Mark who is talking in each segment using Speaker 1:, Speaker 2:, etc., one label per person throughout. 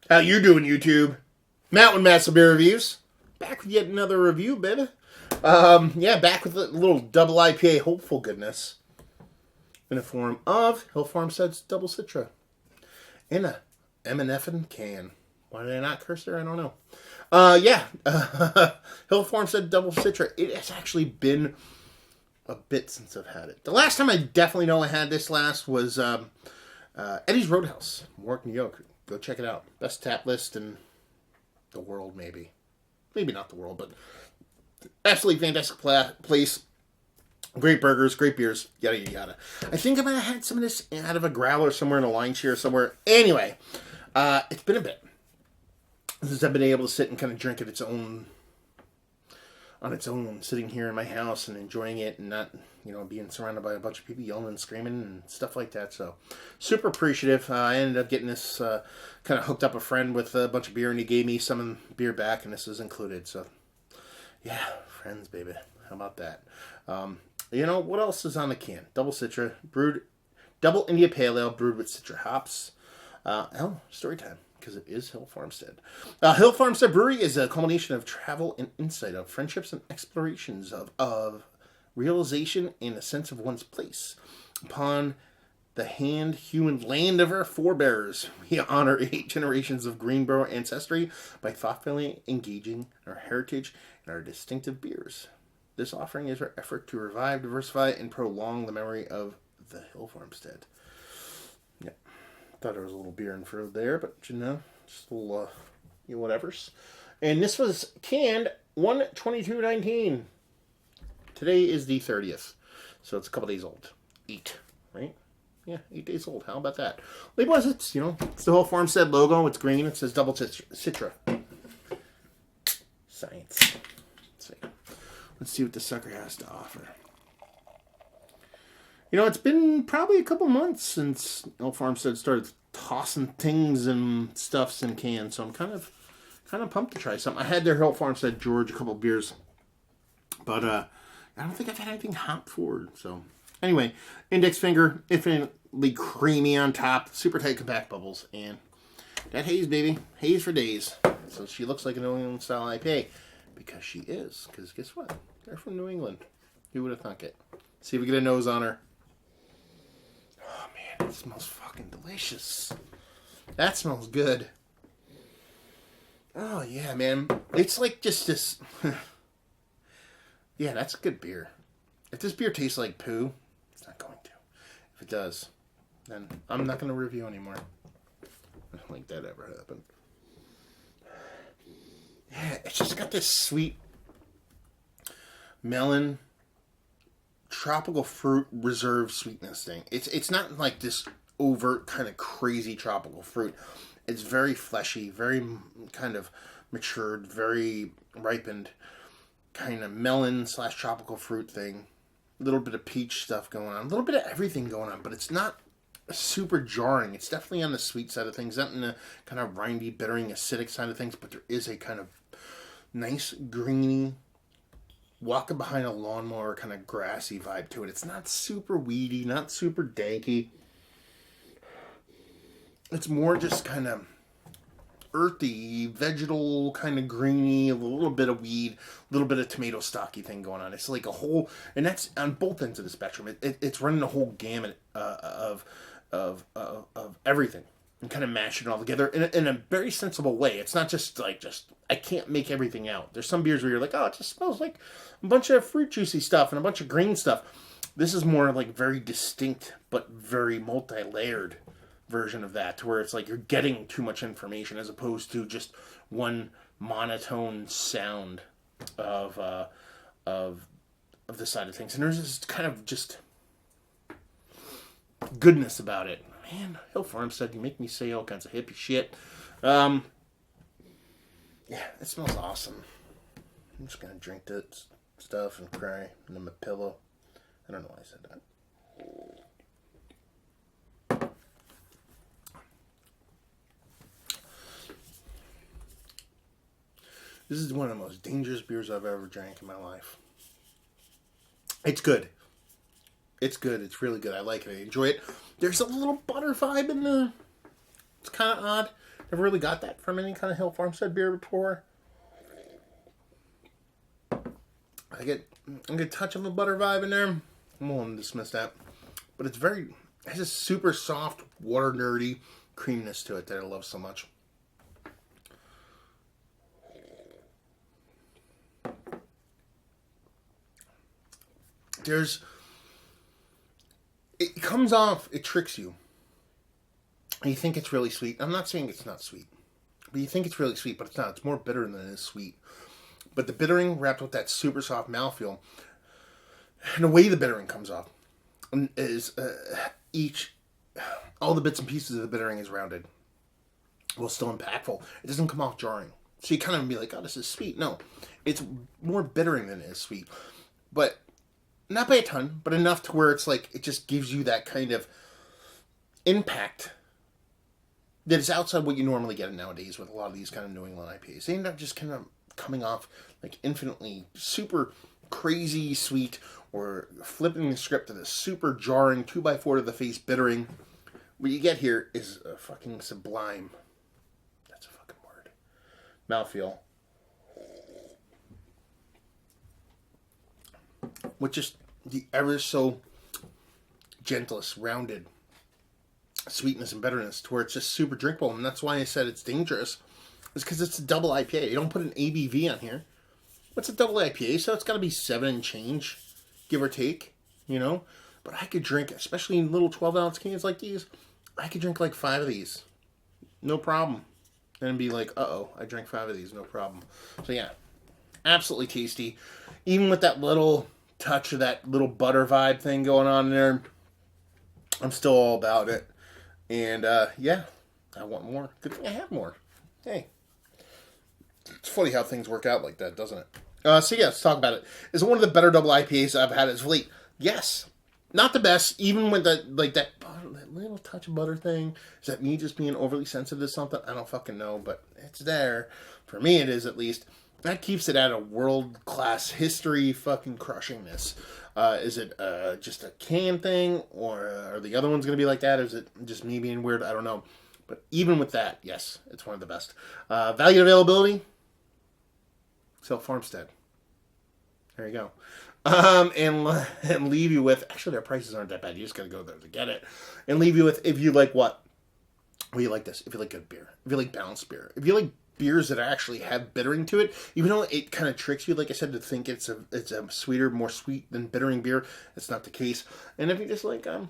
Speaker 1: How you doing, YouTube? Mountain Massive Beer Reviews. Back with yet another review, baby. Back with a little double IPA hopeful goodness. In the form of Hill Farmstead's Double Citra. In a M&F can. Why did I not curse there? I don't know. Hill Farmstead Double Citra. It has actually been a bit since I've had it. The last time I definitely know I had this last was Eddie's Roadhouse, Warwick, New York. Go check it out. Best tap list in the world, maybe. Maybe not the world, but absolutely fantastic place. Great burgers, great beers, yada, yada, yada. I think I might have had some of this out of a growler somewhere in a line share somewhere. Anyway, it's been a bit since I've been able to sit and kind of drink it on its own, sitting here in my house and enjoying it and not, being surrounded by a bunch of people yelling and screaming and stuff like that. So, super appreciative. I ended up getting this, kind of hooked up a friend with a bunch of beer, and he gave me some beer back, and this is included. So, yeah, friends, baby. How about that? What else is on the can? Double Citra, double India Pale Ale, brewed with Citra hops. Story time, because it is Hill Farmstead. Hill Farmstead Brewery is a culmination of travel and insight, of friendships and explorations, of realization and a sense of one's place. Upon the human land of our forebears, we honor 8 generations of Greenboro ancestry by thoughtfully engaging our heritage and our distinctive beers. This offering is our effort to revive, diversify, and prolong the memory of the Hill Farmstead. Yeah, thought there was a little beer in for there, but just a little whatevers. And this was canned 1/22/19. Today is the 30th, so it's a couple days old. 8, right? Yeah, 8 days old. How about that? Label is it's the Hill Farmstead logo. It's green. It says Double Citra. Science. Let's see what the sucker has to offer. It's been probably a couple months since Hill Farmstead started tossing things and stuffs in cans, so I'm kind of pumped to try something. I had their Hill Farmstead George, a couple of beers, but I don't think I've had anything hop forward. So anyway, index finger, infinitely creamy on top, super tight compact bubbles, and that haze, baby, haze for days. So she looks like a New England style IPA. Because she is. Because guess what? They're from New England. Who would have thunk it? See if we get a nose on her. Oh, man. It smells fucking delicious. That smells good. Oh, yeah, man. It's like just this... Yeah, that's good beer. If this beer tastes like poo, it's not going to. If it does, then I'm not going to review anymore. I don't think that ever happened. Yeah, it's just got this sweet melon, tropical fruit reserve sweetness thing. It's not like this overt kind of crazy tropical fruit. It's very fleshy, very kind of matured, very ripened kind of melon / tropical fruit thing. A little bit of peach stuff going on, a little bit of everything going on, but it's not super jarring. It's definitely on the sweet side of things, not in the kind of rindy, bittering, acidic side of things, but there is a kind of nice, greeny, walking behind a lawnmower kind of grassy vibe to it. It's not super weedy, not super danky. It's more just kind of earthy, vegetal, kind of greeny, a little bit of weed, a little bit of tomato stocky thing going on. It's like a whole, and that's on both ends of the spectrum. It's running a whole gamut of everything and kind of mashing it all together in a very sensible way. It's not just I can't make everything out. There's some beers where you're like, oh, it just smells like a bunch of fruit juicy stuff and a bunch of green stuff. This is more like very distinct but very multi-layered version of that, to where it's like you're getting too much information as opposed to just one monotone sound of the side of things. And there's this kind of just goodness about it. Man, Hill Farmstead, you make me say all kinds of hippie shit. Yeah, it smells awesome. I'm just gonna drink that stuff and cry into my pillow. I don't know why I said that. This is one of the most dangerous beers I've ever drank in my life. It's good. It's good. It's really good. I like it. I enjoy it. There's a little butter vibe in there. It's kind of odd. Never really got that from any kind of Hill Farmstead beer before. I get a touch of a butter vibe in there. I'm willing to dismiss that. But it has a super soft, water nerdy creaminess to it that I love so much. It comes off, it tricks you. And you think it's really sweet. I'm not saying it's not sweet. But you think it's really sweet, but it's not. It's more bitter than it is sweet. But the bittering wrapped with that super soft mouthfeel, and the way the bittering comes off is all the bits and pieces of the bittering is rounded. Well, still impactful. It doesn't come off jarring. So you kind of be like, oh, this is sweet. No, it's more bittering than it is sweet. But not by a ton, but enough to where it's like, it just gives you that kind of impact that is outside what you normally get nowadays with a lot of these kind of New England IPAs. They end up just kind of coming off like infinitely super crazy sweet, or flipping the script to the super jarring 2x4 to the face bittering. What you get here is a fucking sublime, that's a fucking word, mouthfeel. With just the ever so gentlest, rounded sweetness and bitterness to where it's just super drinkable. And that's why I said it's dangerous. It's because it's a double IPA. You don't put an ABV on here. What's a double IPA? So it's got to be 7 and change, give or take, you know? But I could drink, especially in little 12-ounce cans like these, I could drink like 5 of these. No problem. And be like, uh-oh, I drank 5 of these, no problem. So yeah, absolutely tasty. Even with that little touch of that little butter vibe thing going on in there, I'm still all about it. And yeah, I want more. Good thing I have more. Hey. It's funny how things work out like that, doesn't it? So yeah, let's talk about it. Is it one of the better double IPAs I've had as of late? Yes. Not the best, even with that little touch of butter thing. Is that me just being overly sensitive to something? I don't fucking know, but it's there. For me it is, at least. That keeps it at a world-class history fucking crushingness. Is it just a can thing, or are the other ones going to be like that? Or is it just me being weird? I don't know. But even with that, yes, it's one of the best. Value and availability? Sell Farmstead. There you go. And leave you with, actually their prices aren't that bad. You just got to go there to get it. And leave you with, if you like what? Well, you like this. If you like good beer. If you like balanced beer. If you like beers that actually have bittering to it, even though it kind of tricks you, like I said, to think it's a sweeter, more sweet than bittering beer. It's not the case. And if you just like, you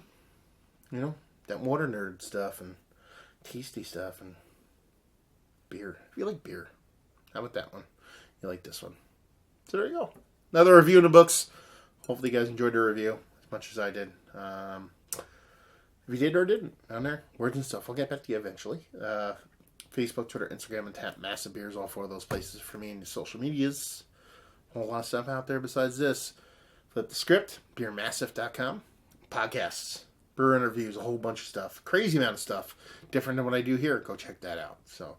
Speaker 1: know, that water nerd stuff and tasty stuff and beer. If you like beer, how about that one? You like this one. So there you go. Another review in the books. Hopefully you guys enjoyed the review as much as I did. If you did or didn't, down there, words and stuff. I'll get back to you eventually. Facebook, Twitter, Instagram, and Tap Massive Beers. All 4 of those places for me and the social medias. A whole lot of stuff out there besides this. Flip the script. BeerMassive.com. Podcasts. Brewer interviews. A whole bunch of stuff. Crazy amount of stuff. Different than what I do here. Go check that out. So,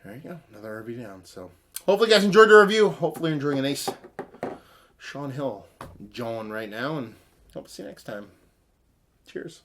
Speaker 1: there you go. Another review down. So, hopefully you guys enjoyed the review. Hopefully you're enjoying a nice Sean Hill John right now. And hope to see you next time. Cheers.